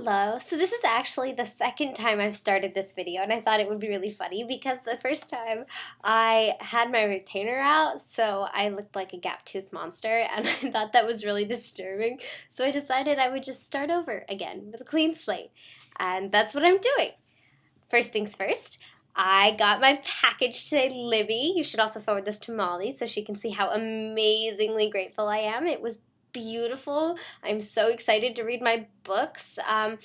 Hello. So this is actually the second time I've started this video, and I thought it would be really funny because the first time I had my retainer out, so I looked like a gap-toothed monster, and I thought that was really disturbing. So I decided I would just start over again with a clean slate, and that's what I'm doing. First things first, I got my package today, Libby. You should also forward this to Molly so she can see how amazingly grateful I am. It was beautiful. I'm so excited to read my books. I'm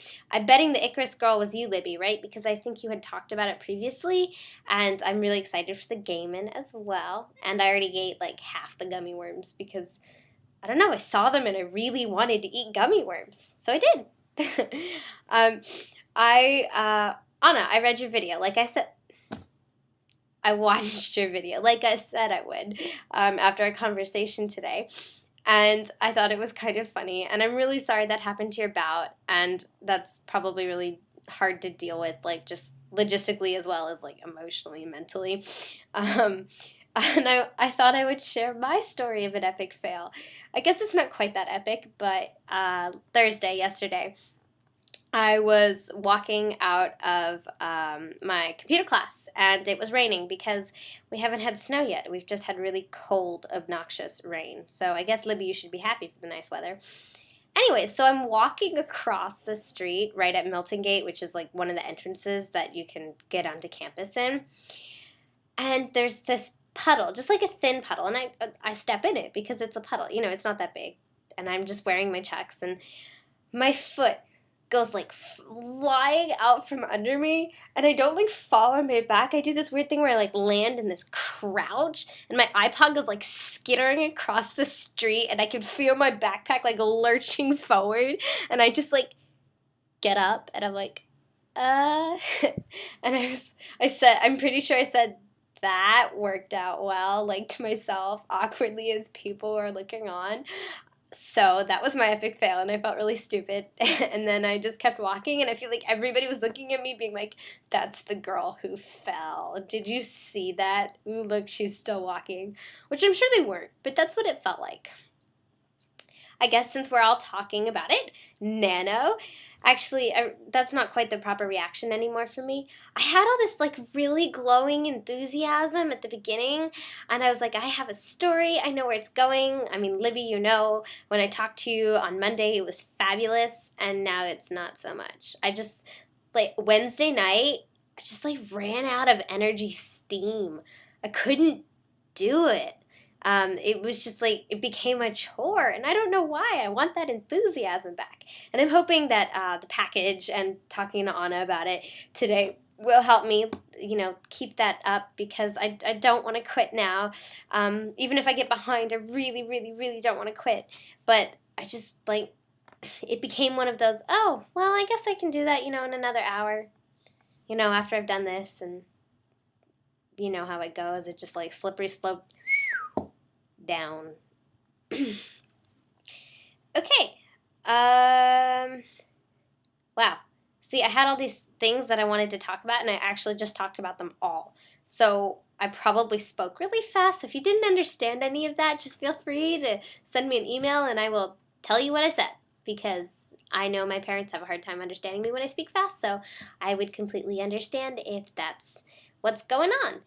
betting the Icarus Girl was you, Libby, right? Because I think you had talked about it previously, and I'm really excited for the Gaiman as well. And I already ate like half the gummy worms because, I don't know, I saw them and I really wanted to eat gummy worms. So I did. Anna, I read your video. Like I said, I watched your video like I said I would after our conversation today. And I thought it was kind of funny, and I'm really sorry that happened to your bout, and that's probably really hard to deal with, like, just logistically as well as, like, emotionally and mentally. And I thought I would share my story of an epic fail. I guess it's not quite that epic, but yesterday, I was walking out of my computer class, and it was raining because we haven't had snow yet. We've just had really cold, obnoxious rain. So I guess, Libby, you should be happy for the nice weather. Anyway, so I'm walking across the street right at Milton Gate, which is like one of the entrances that you can get onto campus in. And there's this puddle, just like a thin puddle, and I step in it because it's a puddle. You know, it's not that big. And I'm just wearing my Chucks, and my foot goes like flying out from under me, and I don't like fall on my back. I do this weird thing where I like land in this crouch, and my iPod goes like skittering across the street, and I can feel my backpack like lurching forward, and I just like get up, and I'm like, and I'm pretty sure I said, that worked out well, like to myself, awkwardly as people were looking on. So that was my epic fail, and I felt really stupid. And then I just kept walking, and I feel like everybody was looking at me being like, that's the girl who fell. Did you see that? Ooh, look, she's still walking. Which I'm sure they weren't, but that's what it felt like. I guess since we're all talking about it, Nano. Actually, that's not quite the proper reaction anymore for me. I had all this like really glowing enthusiasm at the beginning, and I was like, I have a story, I know where it's going. I mean, Libby, you know, when I talked to you on Monday, it was fabulous, and now it's not so much. I just, like, Wednesday night, I just like ran out of energy steam. I couldn't do it. It was just like, it became a chore, and I don't know why. I want that enthusiasm back. And I'm hoping that the package and talking to Anna about it today will help me, you know, keep that up, because I don't want to quit now. Even if I get behind, I really, really, really don't want to quit. But I just, like, it became one of those, oh, well, I guess I can do that, you know, in another hour, you know, after I've done this, and you know how it goes. It just, like, slippery slope down. Okay. Wow. See, I had all these things that I wanted to talk about, and I actually just talked about them all. So I probably spoke really fast. So if you didn't understand any of that, just feel free to send me an email, and I will tell you what I said, because I know my parents have a hard time understanding me when I speak fast, so I would completely understand if that's what's going on.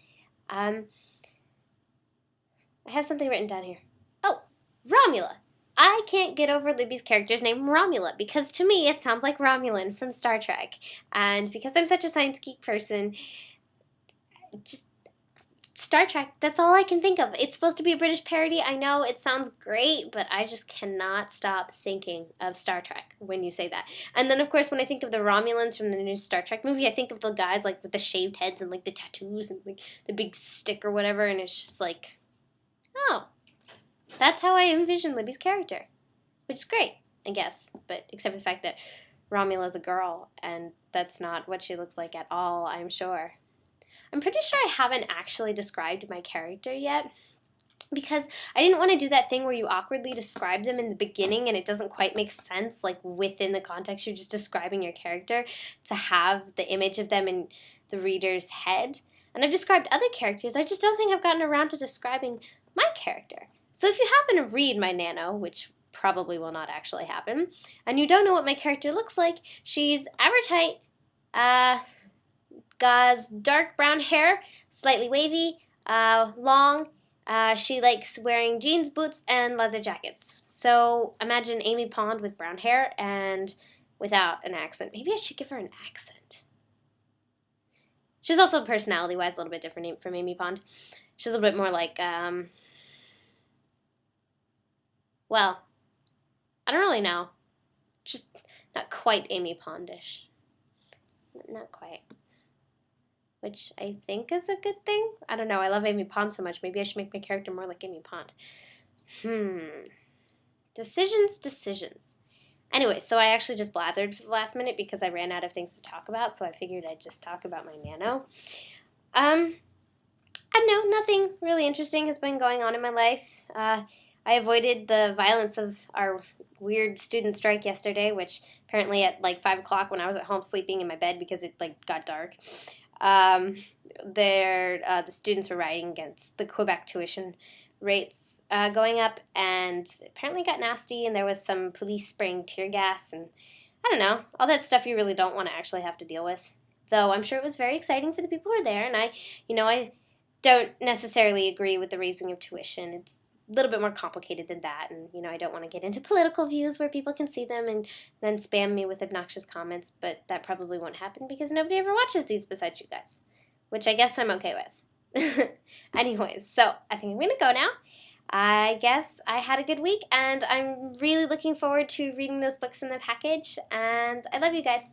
I have something written down here. Oh, Romula. I can't get over Libby's character's name, Romula, because to me it sounds like Romulan from Star Trek. And because I'm such a science geek person, just Star Trek, that's all I can think of. It's supposed to be a British parody. I know it sounds great, but I just cannot stop thinking of Star Trek when you say that. And then, of course, when I think of the Romulans from the new Star Trek movie, I think of the guys like with the shaved heads and like the tattoos and like the big stick or whatever, and it's just like, oh, that's how I envision Libby's character, which is great, I guess, but except for the fact that Romula's a girl, and that's not what she looks like at all, I'm sure. I'm pretty sure I haven't actually described my character yet, because I didn't want to do that thing where you awkwardly describe them in the beginning and it doesn't quite make sense, like within the context you're just describing your character, to have the image of them in the reader's head. And I've described other characters, I just don't think I've gotten around to describing my character. So if you happen to read my Nano, which probably will not actually happen. And you don't know what my character looks like. She's average height, has dark brown hair, slightly wavy, long. She likes wearing jeans, boots, and leather jackets. So imagine Amy Pond with brown hair and without an accent. Maybe I should give her an accent. She's also personality-wise a little bit different from Amy Pond. She's a little bit more like, well, I don't really know. Just not quite Amy Pondish. Not quite. Which I think is a good thing. I don't know. I love Amy Pond so much. Maybe I should make my character more like Amy Pond. Decisions. Anyway, so I actually just blathered for the last minute because I ran out of things to talk about, so I figured I'd just talk about my nano. I don't know, nothing really interesting has been going on in my life. I avoided the violence of our weird student strike yesterday, which apparently at like 5 o'clock when I was at home sleeping in my bed because it like got dark, the students were rioting against the Quebec tuition rates going up, and apparently got nasty, and there was some police spraying tear gas, and I don't know, all that stuff you really don't want to actually have to deal with. Though I'm sure it was very exciting for the people who were there, and I don't necessarily agree with the raising of tuition. It's a little bit more complicated than that, and I don't want to get into political views where people can see them and then spam me with obnoxious comments, but that probably won't happen because nobody ever watches these besides you guys, which I guess I'm okay with. Anyways, so I think I'm going to go now. I guess I had a good week, and I'm really looking forward to reading those books in the package, and I love you guys.